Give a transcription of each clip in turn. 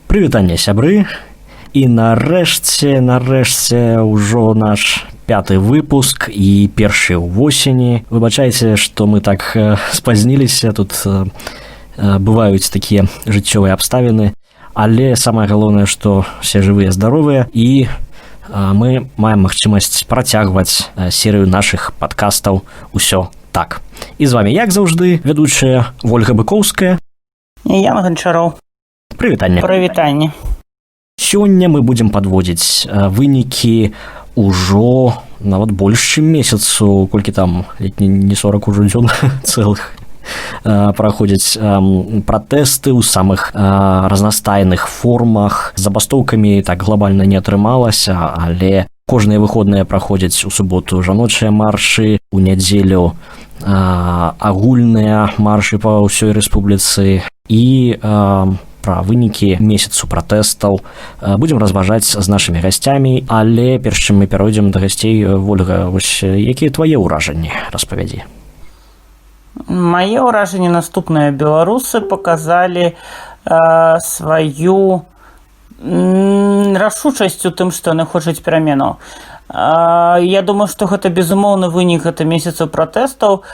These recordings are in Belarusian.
Прывітанне, сябры. І нарэшце ўжо наш 5-й выпуск і першы ўвосені. Выбачайце, што мы так спазніліся, тут бываюць такія жыццёвыя абставіны, але самае галоўнае, што все жывыя, здаровыя, і мы маем магчымасць працягваць серыю нашых падкастаў «Усё так». І з вами, як заўжды, вядучая Вольга Быкоўская і Ян Ганчароў. Прывітанне. Прывітанне. Сёння мы будзем падводзіць вынікі ўжо нават больш чым месяцу, колькі там не 40 ужо дзён цэлых праходзяць пратэсты ў самых разнастайных формах. Забастоўкамі так глобальна не атрымалася, але кожныя выходныя праходзяць у суботу жаночыя маршы, у нядзелю агульныя маршы па ўсёй рэспубліцы. І пра вынікі месяцу пратэстаў будзем разважаць з нашымі гасцямі, але перш чым мы перайдзем да гасцей, Вольга, вось якія твае ўражанні, распавядзі? Мае ўражанні наступныя. Беларусы паказалі сваю рашучасць у тым, што яны хочуць пераменаў. Я думаю, што гэта безумоўны вынік гэта месяцу пратэстаў.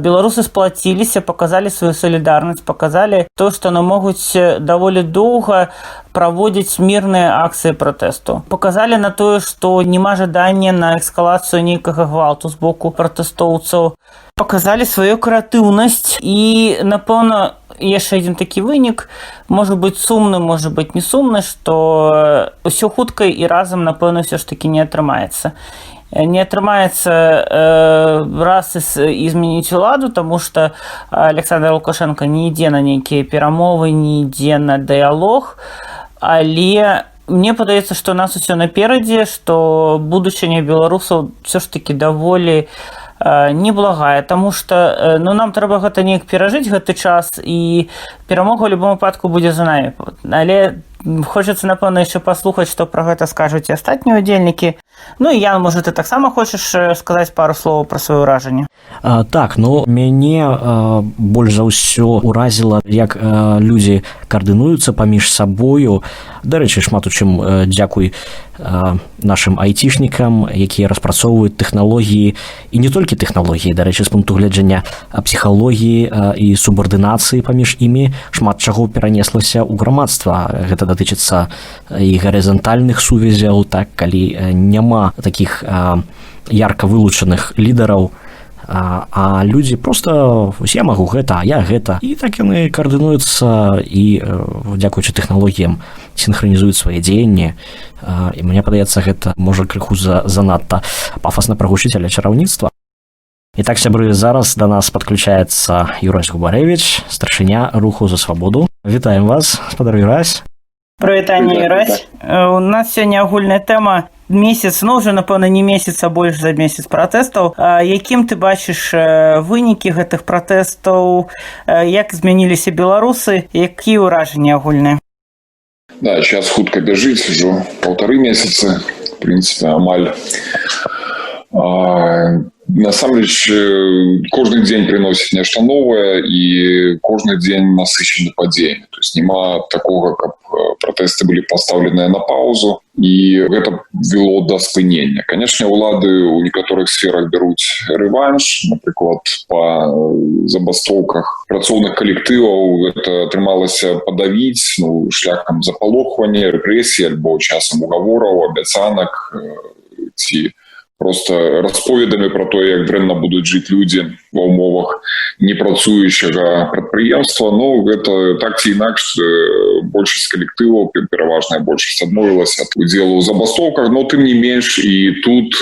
Беларусы сплаціліся, паказалі сваю салідарнасць, паказалі то, што яны могуць даволі доўга праводзіць мірныя акцыі пратэсту. Паказалі на тое, што няма жадання на эскалацыю нейкага гвалту з боку пратэстоўцаў. Паказалі сваю крэатыўнасць і, напэўна, яшчэ адзін такі вынік, можа быць сумны, можа быць не сумны, што ўсё хутка і разам, напэўна, ўсё ж такі не атрымаецца. Не атрымаецца раз і змяніць уладу, таму што Александр Лукашенко не ідзе на нейкія перамовы, не ідзе на дыялог, але мне падаецца, што у нас усё наперадзе, што будучыня беларусаў ўсё ж такі даволі неблагая, таму што нам трэба гэта неяк перажыць гэты час, і перамога ў любым выпадку будзе за намі. Але хочацца, напэўна, яшчэ паслухаць, што пра гэта скажуць і астатнія удзельнікі. Ну і Ян, можа, ты таксама хочаш сказаць пару словаў пра сваё ўражанне? Так, мяне больш за ўсё ўразіла, як людзі каардынуюцца паміж сабою. Дарэчы, шмат у чым дзякуй нашым айцішнікам, якія распрацоўваюць тэхналогіі, і не толькі тэхналогіі, дарэчы, з пункту гледжання псіхалогіі і субардынацыі паміж імі шмат чаго перанеслася ў грамадства. Гэта датычыцца і гарызантальных сувязяў, так, калі няма такіх ярка вылучаных лідараў, а людзі проста я магу гэта, а я гэта, і так яны каардынуюцца і дзякуючы тэхналогіям сінхранізуюць свае дзеянні. І мне падаецца, гэта можа крыху занадта пафасна прагучыць, але чараўніцтва. І так, сябры, зараз да нас падключаецца Юрась Губарэвіч, старшыня руху за свабоду. Вітаем вас, спадар Юрась. Прывітанне, Юрась. У нас сёння агульная тэма. Месяц, ўжо, напэўна, не месяц, а больш за месяц пратэстаў. Якім ты бачыш вынікі гэтых пратэстаў, як змяніліся беларусы, якія ўражанні агульныя? Да, час хутка бяжыць, ужо 1,5 месяцы, в принципе, амаль. Насамрэч, кожны дзень прыносіць нешта новае, і кожны дзень насычаны падзеямі. То есть няма такога, каб пратэсты былі пастаўленыя на паўзу, і гэта вяло да спынення. Канечне, улады ў некаторых сферах бяруць рэванш, напрыклад, па забастоўках працоўных калектываў гэта атрымалася падавіць шляхам запалохвання, рэпрэсій альбо часам угавораў, абяцанак ці просто расповедамі пра тое, як дрэнна будуць жыць людзі ва ўмовах непрацуючага прадпрыемства. Гэта так ці інакш большасць калектываў, пераважная большасць адмовілася ад удзелу ў забастоўках, но тым не менш і тут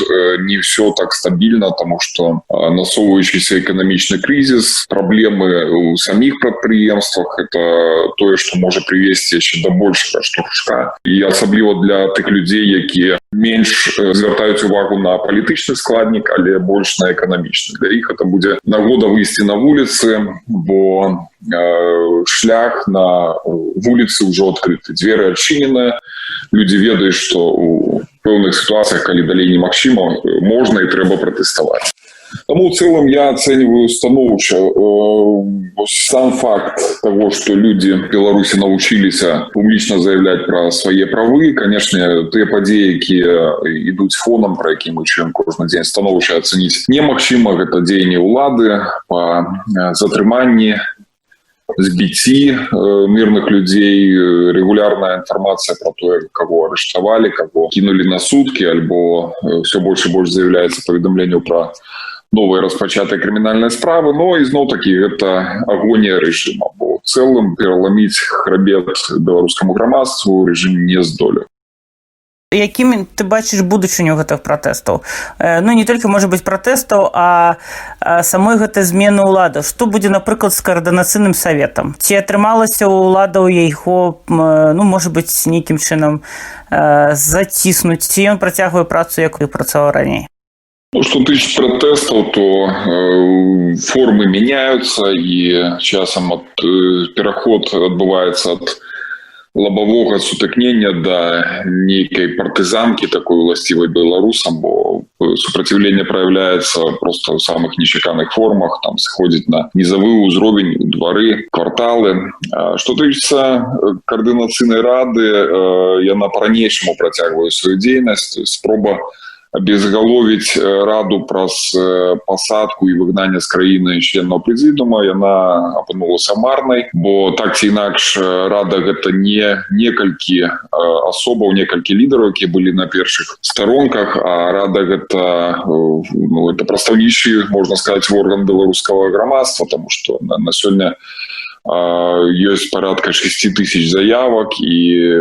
не ўсё так стабільна, таму што насоўваючыся эканамічны крызіс, праблемы ў саміх прадпрыемствах, это тое, што можа прывесці яшчэ да большага штуршка. І асабліва для тых людзей, якія менш звяртаюць увагу на палітычны складнік, але больш на эканамічны. Для іх это будзе нагода выйсці на вуліцы, бо шлях на вуліцы ўжо адкрыты, дзверы адчыненыя, людзі ведаюць, што ў пэўных сітуацыях, калі далей немагчыма, можна і трэба пратэставаць. Тому в целом я оцениваю становча. Сам факт того, что люди в Беларуси научились публично заявлять про свои правы, конечно, те подеи, которые идут фоном, про які мы чуем кожен день, становча оценить немагчыма. Это дзеянні улады по затрыманні, збіцці мирных людей, регулярная информация про то, кого арестовали, кого кинули на сутки, альбо все больше и больше заявляется поведомлению про новые распачатые криминальные справы, но изноў-таки это агонія режима, бо в целом переломить хребет беларускаму грамадству режим не здолеў. Якімі ты бачыш будучыню гэтых пратэстаў? Ну, не толькі, можа быць, пратэстаў, а самой гэтай змены ўлады. Што будзе, напрыклад, з каардынацыйным саветам? Ці атрымалася ў уладаў яго, ну, можа быць, нейкім чынам заціснуць? Ці ён працягвае працу, як і працаваў раней? Ну, что тысяч протестов, то формы меняются, и часом переход отбывается от лобового сутыкнення до некой партизанки, такой властивой белорусам, бо сопротивление проявляется просто в самых нечеканных формах, там сходит на низовый уровень, дворы, кварталы. Что тычыцца координационной рады, яна по-ранейшаму протягивает свою деятельность, спроба обезголовить раду праз посадку и выгнание с краіны членов президиума, яна апынулася марнай, бо так ці інакш рада гэта не некалькі асобаў, некалькі лідараў, які былі на першых сторонках, а рада гэта, ну, это прадстаўнічы, можна сказаць, орган беларускага грамадства, тому что на сёння есть порядка 6 тысяч заявок и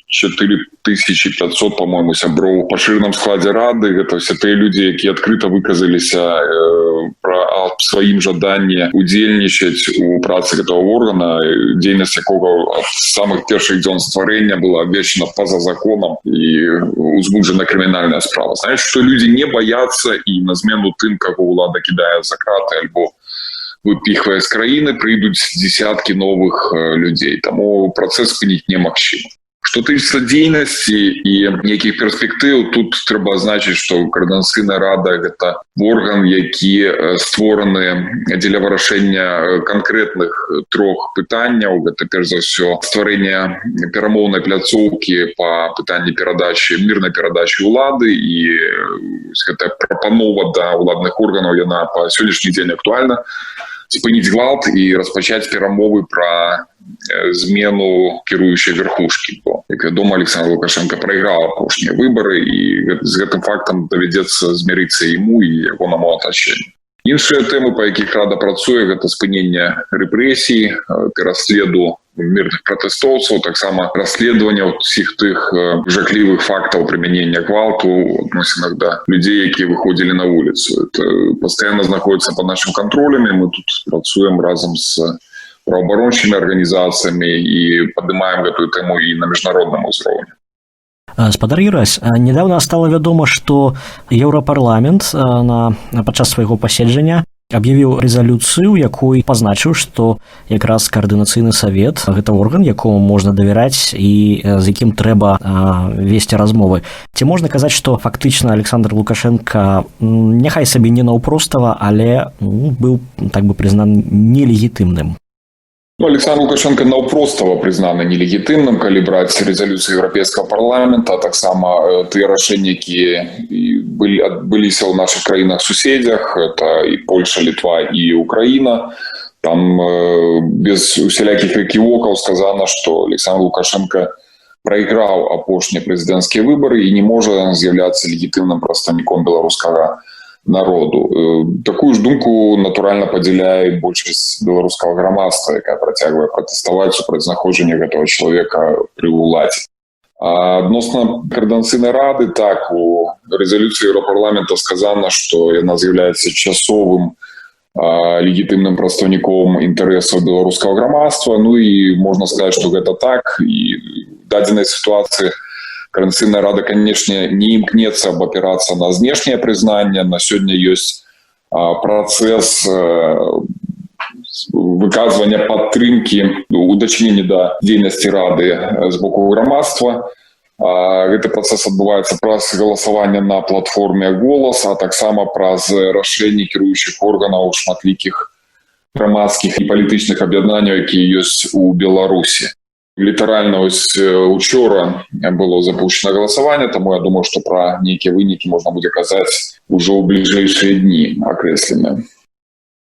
4500, по-моему, сяброў в пашыраным складзе рады. Это все те люди, які открыто выказаліся про сваім жаданні удзельнічаць у працы гэтага органа, дзейнасць якога ад самых першых дзён стварэння была абвешчана па-за законам и узбуджана крымінальная справа. Знаешь, что люди не боятся, и на змену тым, каго ўлада кідае за краты альбо выпихвая з краіны, прыйдуць десятки новых людей. Таму працэс спыніць немагчыма. Што тычыцца дзейнасці і нейкіх перспектыў, тут трэба азначыць, што координацыйная рада гэта орган, які створаны дзеля вырашэння канкрэтных трох пытанняў. Гэта перш за ўсё стварэнне перамоўнай пляцоўкі па пытанні перадачы, мірнай перадачы ўлады, і гэтая прапанова да ўладных органаў, яна па сённяшні дзень актуальна. Спыніць гвалт і распачаць перамовы пра змену кіруючай верхушкі. Бо, як вядома, Александр Лукашенко прайграў апошнія выбары, і з гэтым фактам давядзецца змірыцца яму і ягонаму атачэнню. Іншыя тэмы, па якіх рада працуе, гэта спыненне рэпрэсій, пераследу мирных пратэстоўцаў, таксама расследавання ўсіх тых жахлівых фактаў прымянення гвалту ў адносінах да людзей, якія выходзілі на вуліцу. Это пастаянна знаходіцца под нашим контролем, і мы тут працуем разам з праваабарончымі арганізацыямі і падымаем гэтую тэму і на міжнародным узроўні. Спадар Юрась, недавно стало вядома, што Еўрапарламент падчас свайго паседжання аб'явіў рэзалюцыю, якой пазначыў, што якраз каардынацыйны савет гэта орган, якому можна давяраць і з якім трэба весці размовы. Ці можна казаць, што фактычна Александр Лукашенко няхай сабе не наўпростава, але быў так бы прызнан нелегітымным? Ну, Александр Лукашенко наўпростава прызнаны нелегітымным, калі браць рэзалюцыю Еўрапейскага парламента, а таксама тыя рашэнні, якія адбыліся ў нашых краінах-суседзях, это і Польша, Літва і Украіна. Там без усялякіх эківокаў сказана, што Александр Лукашенко прайграў апошнія прэзідэнцкія выбары і не можа з'яўляцца легітымным прадстаўніком беларускага народу. Такую ж думку, натуральна, падзяляе большасць беларускага грамадства, якая працягвае пратэставаць супраць знаходжання гэтага чалавека пры ўладзе. А адносна координацыйнай рады, так, у рэзалюцыі Еўрапарламента сказана, што яна з'яўляецца часовым легітымным прадстаўніком інтарэсаў беларускага грамадства. Ну і можна сказаць, што гэта так, і в дадзенай сітуацыі Координационная рада, конечно, не имкнется опираться на внешнее признание. На сегодня есть процесс выказывания подтрымки, уточнения до деятельности рады с боку громадства. Гэты працэс адбываецца праз галасаванне на платформе «Голас», а таксама праз рашэнне кіруючых органаў шматлікіх грамадскіх і палітычных аб'яднанняў, якія ёсць у Беларусі. Літаральна учора было запущено галасаванне, таму я думаю, што пра нейкія вынікі можна будзе казаць ужо ў бліжэйшыя дні акрэсленыя.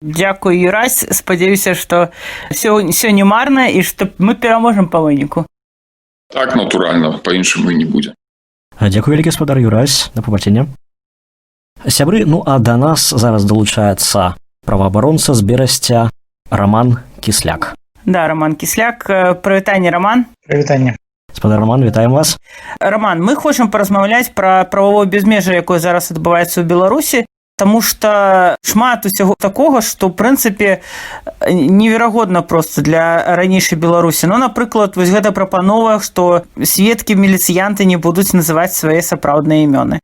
Дзякуй, Юрась. Спадзяюся, што ўсё не марна і што мы пераможам па выніку. Так, натуральна, па-іншаму і не будзе. Дзякуй вялікі, гаспадар Юрась, да пабачення. Сябры, а да нас зараз далучаецца праваабаронца з Берасця Роман Кісляк. Да, Роман Кісляк. Прывітанне, Роман. Прывітанне. Гаспадар Роман, вітаем вас. Роман, мы хочам паразмаўляць пра прававое бязмежжа, якое зараз адбываецца ў Беларусі, таму што шмат усяго такога, што, ў прынцыпе, неверагодна проста для ранейшай Беларусі. Напрыклад, вось гэта прапанова, што сведкі, міліцыянты не будуць называць свае сапраўдныя імёны.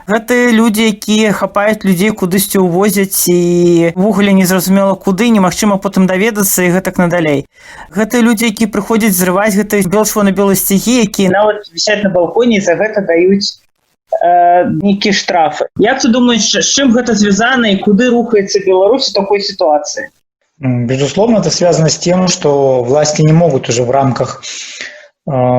Гэта людзі, якія хапаюць людзей, кудысьці ўвозяць і ўвогуле незразумела куды, немагчыма потым даведацца і гэтак надалей. Гэта людзі, якія прыходзяць зрываць гэтыя белыя сцягі, якія нават вісяць на балконе і за гэта даюць нейкі штрафы. Як ты думаешь, з чым гэта звязана і куды рухаецца Беларусь у такой ситуации? Безусловно, это связано с тем, что власти не могут уже в рамках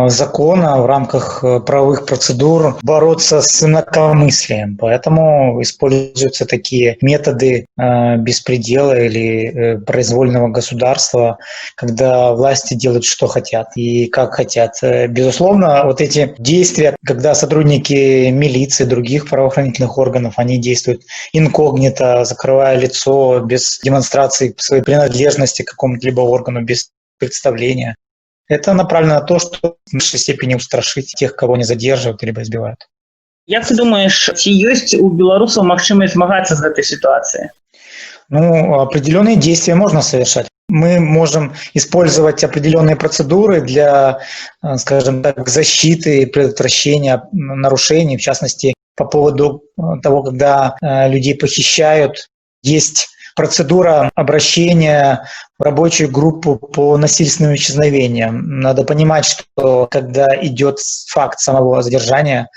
закона, в рамках правовых процедур бороться с инакомыслием. Поэтому используются такие методы беспредела или произвольного государства, когда власти делают, что хотят и как хотят. Безусловно, вот эти действия, когда сотрудники милиции, других правоохранительных органов, они действуют инкогнито, закрывая лицо, без демонстрации своей принадлежности к какому-либо органу, без представления. Это направлено на то, чтобы в меньшей степени устрашить тех, кого не задерживают либо избивают. Як ты думаешь, ці ёсць у беларусаў магчымасць змагацца з гэтай сітуацыяй? Определенные действия можно совершать. Мы можем использовать определенные процедуры для, скажем так, защиты и предотвращения нарушений, в частности, по поводу того, когда людей похищают. Есть процедура обращения в рабочую группу по насильственным исчезновениям. Надо понимать, что когда идет факт самого задержания,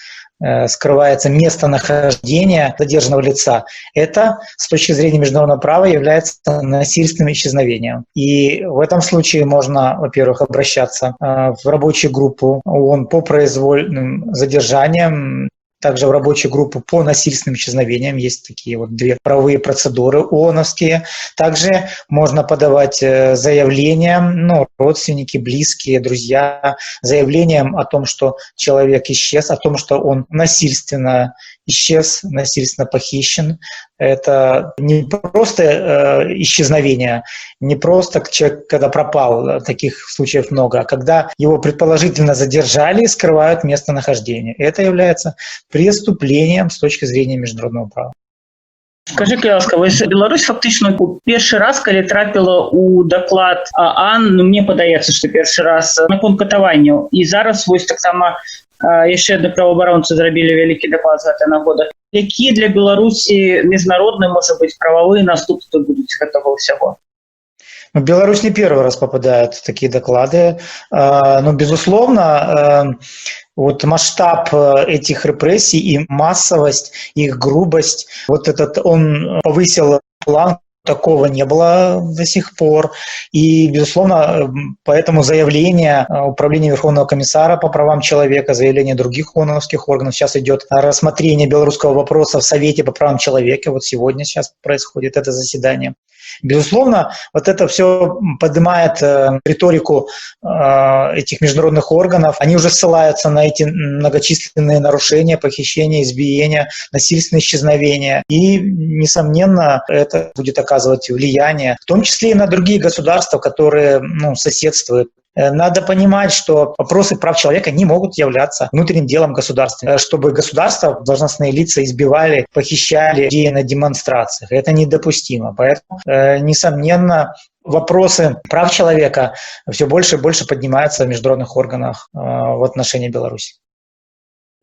скрывается местонахождение задержанного лица, это с точки зрения международного права является насильственным исчезновением. И в этом случае можно, во-первых, обращаться в рабочую группу ООН по произвольным задержаниям, также в рабочую группу по насильственным исчезновениям. Есть такие вот две правовые процедуры ООНовские. Также можно подавать заявления, родственники, близкие, друзья, заявлением о том, что человек исчез, о том, что он насильственно исчез, насильственно похищен. Это не просто исчезновение, не просто человек, когда пропал, таких случаев много, а когда его предположительно задержали и скрывают местонахождение. Это является преступлением с точки зрения международного права. Скажи, ласка, Беларусь фактично першы раз, калі трапіла ў даклад ААН, мне падаецца, што першы раз наконт катаванняў. І зараз вось таксама яшчэ адны праваабаронцы зрабілі вялікі даклад з гэтай нагоды. Якія для Беларусі міжнародныя, можа быць, прававыя наступствы будуць гэтага ўсяго? Беларусь не первый раз попадает в такие доклады, но, безусловно, вот масштаб этих репрессий и массовость, их грубость, он повысил план, такого не было до сих пор. И, безусловно, поэтому заявление Управления Верховного комиссара по правам человека, заявление других ООНовских органов, сейчас идет рассмотрение белорусского вопроса в Совете по правам человека. Вот сегодня сейчас происходит это заседание. Безусловно, вот это все поднимает риторику этих международных органов. Они уже ссылаются на эти многочисленные нарушения, похищения, избиения, насильственные исчезновения. И, несомненно, это будет оказывать влияние, в том числе и на другие государства, которые соседствуют. Надо понимать, что вопросы прав человека не могут являться внутренним делом государства. Чтобы государства, должностные лица избивали, похищали людей на демонстрациях. Это недопустимо. Поэтому, несомненно, вопросы прав человека все больше и больше поднимаются в международных органах в отношении Беларуси.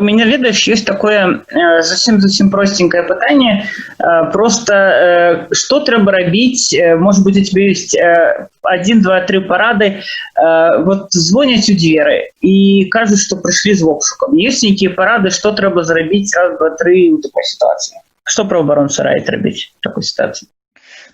У меня, ведаешь, есть такое зусім простенькое пытанне. Просто что трэба рабіць? Может быть, у тебя есть 1, 2, 3 парады. Вот звоняць у дзверы и кажуць, что пришли с обшуком. Есть некие парады, что трэба зрабіць 1, 2, 3 в такой ситуации? Что правоабаронцы раяць рабіць в такой ситуации?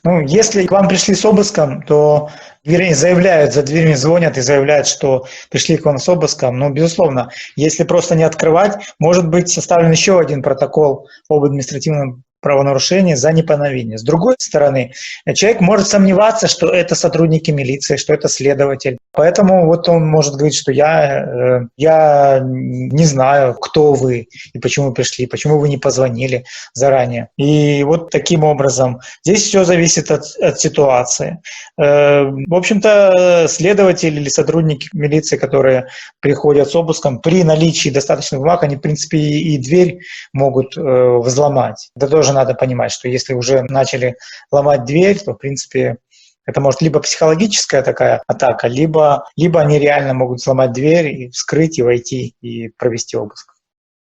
Ну, если к вам пришли с обыском, то заявляют, за дверьми звонят и заявляют, что пришли к вам с обыском. Ну, безусловно, если просто не открывать, может быть составлен еще один протокол об административном правонарушении за неповиновение. С другой стороны, человек может сомневаться, что это сотрудники милиции, что это следователь. Поэтому вот он может говорить, что я не знаю, кто вы и почему пришли, почему вы не позвонили заранее. И вот таким образом здесь все зависит от ситуации. В общем-то, следователи или сотрудники милиции, которые приходят с обыском, при наличии достаточных бумаг, они, в принципе, и дверь могут взломать. Это тоже надо понимать, что если уже начали ломать дверь, то, в принципе, это может либо психологическая такая атака, либо они реально могут сломать дверь и вскрыть, и войти, и провести обыск.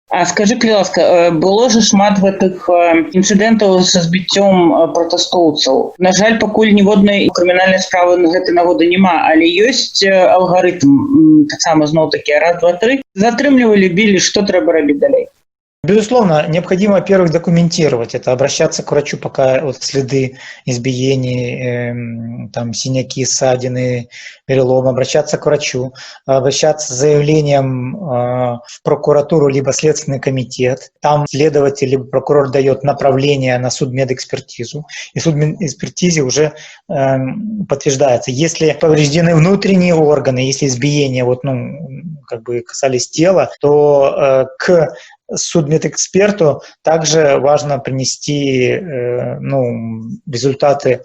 А скажи, ласка, было же шмат гэтых інцыдэнтаў са збіццём пратэстоўцаў. На жаль, пакуль ніводнай крымінальнай справы на гэтай нагоды няма, але ёсць алгарытм, таксама зноў-такі 1, 2, 3. Затрымлівалі, білі, што трэба рабіць далей? Безусловно, необходимо, во-первых, документировать это, обращаться к врачу, пока вот следы избиений, там, синяки, ссадины, перелом, обращаться к врачу, обращаться с заявлением в прокуратуру либо Следственный комитет. Там следователь либо прокурор дает направление на судмедэкспертизу, и судмедэкспертизе уже подтверждается. Если повреждены внутренние органы, если избиения касались тела, то к судмедэксперту также важно принести результаты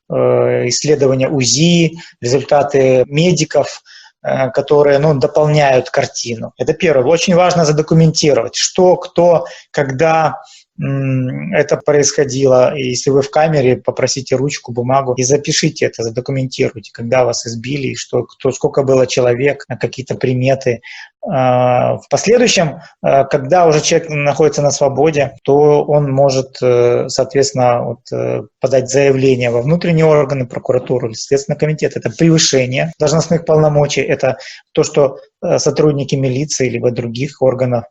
исследования УЗИ, результаты медиков, которые дополняют картину. Это первое. Очень важно задокументировать, что, кто, когда это происходило. И если вы в камере, попросите ручку, бумагу и запишите это, задокументируйте, когда вас избили, сколько было человек, какие-то приметы. В последующем, когда уже человек находится на свободе, то он может, соответственно, подать заявление во внутренние органы, прокуратуру или Следственный комитет. Это превышение должностных полномочий, это то, что сотрудники милиции либо других органов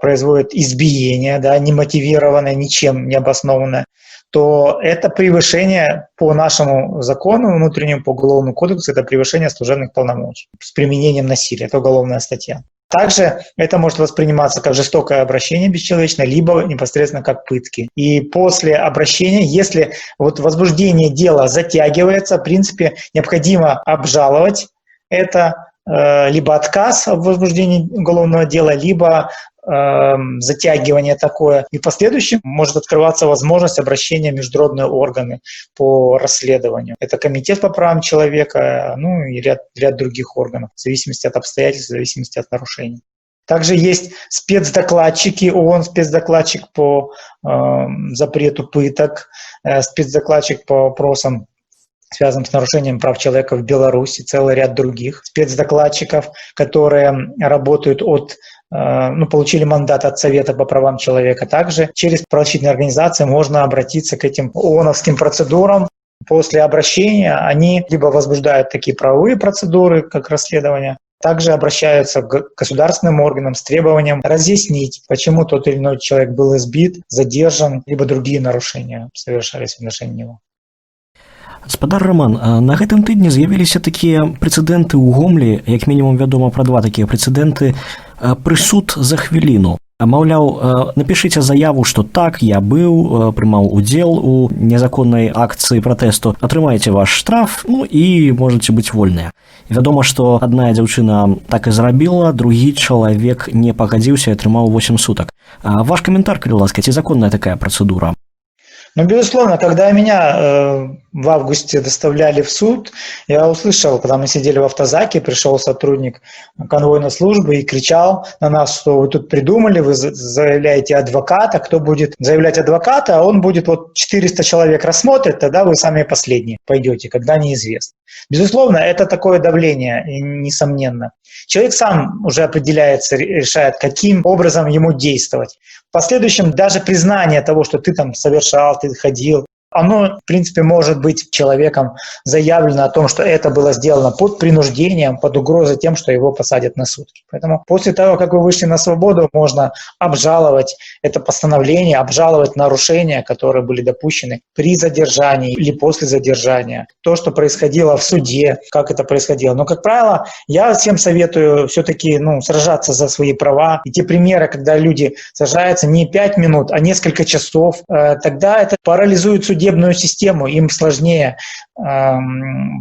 производят избиение, немотивированное, ничем не обоснованное, то это превышение по нашему закону внутреннему, по Уголовному кодексу, это превышение служебных полномочий с применением насилия, это уголовная статья. Также это может восприниматься как жестокое обращение бесчеловечное, либо непосредственно как пытки. И после обращения, если возбуждение дела затягивается, в принципе, необходимо обжаловать это, либо отказ в возбуждении уголовного дела, либо затягивание такое. И в последующем может открываться возможность обращения в международные органы по расследованию. Это Комитет по правам человека, и ряд других органов, в зависимости от обстоятельств, в зависимости от нарушений. Также есть спецдокладчики, ООН спецдокладчик по запрету пыток, спецдокладчик по вопросам, связанным с нарушением прав человека в Беларуси, целый ряд других спецдокладчиков, которые работают получили мандат от Совета по правам человека. Также через правозащитные организации можно обратиться к этим ООНовским процедурам. После обращения они либо возбуждают такие правовые процедуры, как расследование, также обращаются к государственным органам с требованием разъяснить, почему тот или иной человек был избит, задержан, либо другие нарушения совершались в отношении него. Гаспадар Роман, на гэтым тыдні з'явіліся такія прэцэдэнты ў Гомлі, як мінімум вядома пра 2 такія прэцэдэнты, прысуд за хвіліну. Маўляў, напішыце заяву, што так, я быў, прымаў удзел у незаконнай акцыі пратэсту, атрымаеце ваш штраф, і можаце быць вольныя. Вядома, што адна дзяўчына так і зрабіла, другі чалавек не пагадзіўся і атрымаў 8 сутак. Ваш каментар, калі ласка, ці законная такая працэдура? Безусловно, когда меня в августе доставляли в суд, я услышал, когда мы сидели в автозаке, пришел сотрудник конвойной службы и кричал на нас, что вы тут придумали, вы заявляете адвоката, кто будет заявлять адвоката, а он будет, вот 400 человек рассмотрит, тогда вы сами последние пойдете, когда неизвестно. Безусловно, это такое давление, несомненно. Человек сам уже определяется, решает, каким образом ему действовать. В последующем даже признание того, что ты там совершал, ты ходил, оно, в принципе, может быть человеком заявлено о том, что это было сделано под принуждением, под угрозой тем, что его посадят на сутки. Поэтому после того, как вы вышли на свободу, можно обжаловать это постановление, обжаловать нарушения, которые были допущены при задержании или после задержания. То, что происходило в суде, как это происходило. Но, как правило, я всем советую все-таки сражаться за свои права. И те примеры, когда люди сражаются не 5 минут, а несколько часов, тогда это парализует судебную систему, им сложнее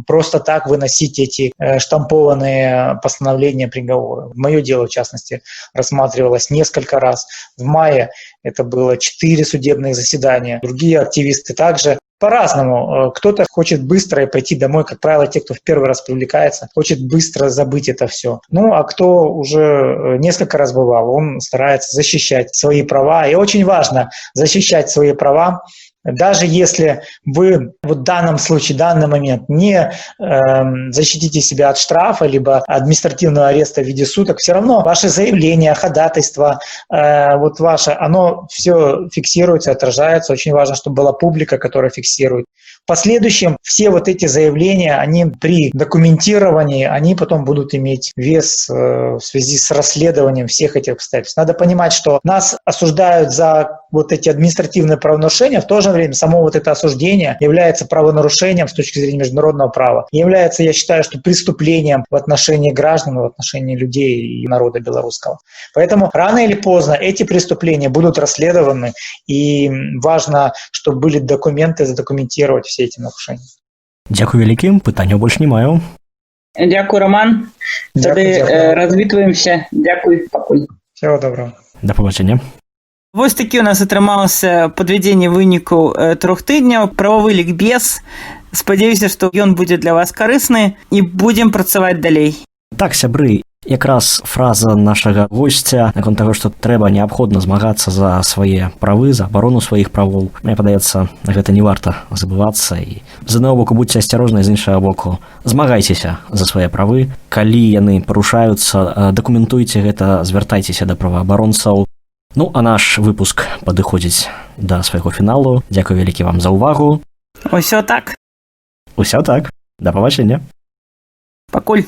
просто так выносить эти штампованные постановления, приговоры. Мое дело, в частности, рассматривалось несколько раз. В мае это было 4 судебных заседания. Другие активисты также. По-разному. Кто-то хочет быстро пойти домой, как правило, те, кто в первый раз привлекается, хочет быстро забыть это все. А кто уже несколько раз бывал, он старается защищать свои права. И очень важно защищать свои права, даже если вы в данном случае, в данный момент не защитите себя от штрафа либо административного ареста в виде суток, все равно ваше заявление, ходатайство, оно все фиксируется, отражается. Очень важно, чтобы была публика, которая фиксирует. В последующем все вот эти заявления, они при документировании, они потом будут иметь вес в связи с расследованием всех этих обстоятельств. Надо понимать, что нас осуждают за вот эти административные правонарушения, в то же время само вот это осуждение является правонарушением с точки зрения международного права. Является, я считаю, что преступлением в отношении граждан, в отношении людей и народа белорусского. Поэтому рано или поздно эти преступления будут расследованы, и важно, чтобы были документы, задокументировать все эти нарушения. Дзякуй вялікі, пытанняў больш не маю. Дякую, Роман. Тады развітваемся. Дякуй, пакуль. Всего доброго. Да пабачення. Вось такі у нас атрымалася падвядзенне вынікаў 3 тыдняў, прававы лікбез. Спадзяюся, што ён будзе для вас карысны і будзем працаваць далей. Так, сябры, якраз фраза нашага госця наконт таго, што трэба неабходна змагацца за свае правы, за абарону сваіх правоў. Мне падаецца, гэта не варта забывацца. І з аднаго боку будьце асцярожныя, з іншага боку змагайцеся за свае правы. Калі яны парушаюцца, дакументуйце гэта, звяртайцеся да праваабаронцаў. А наш выпуск падыходзіць да свайго фіналу. Дзякуй вялікі вам за ўвагу. Усё так. Усё так. Да пабачення. Пакуль.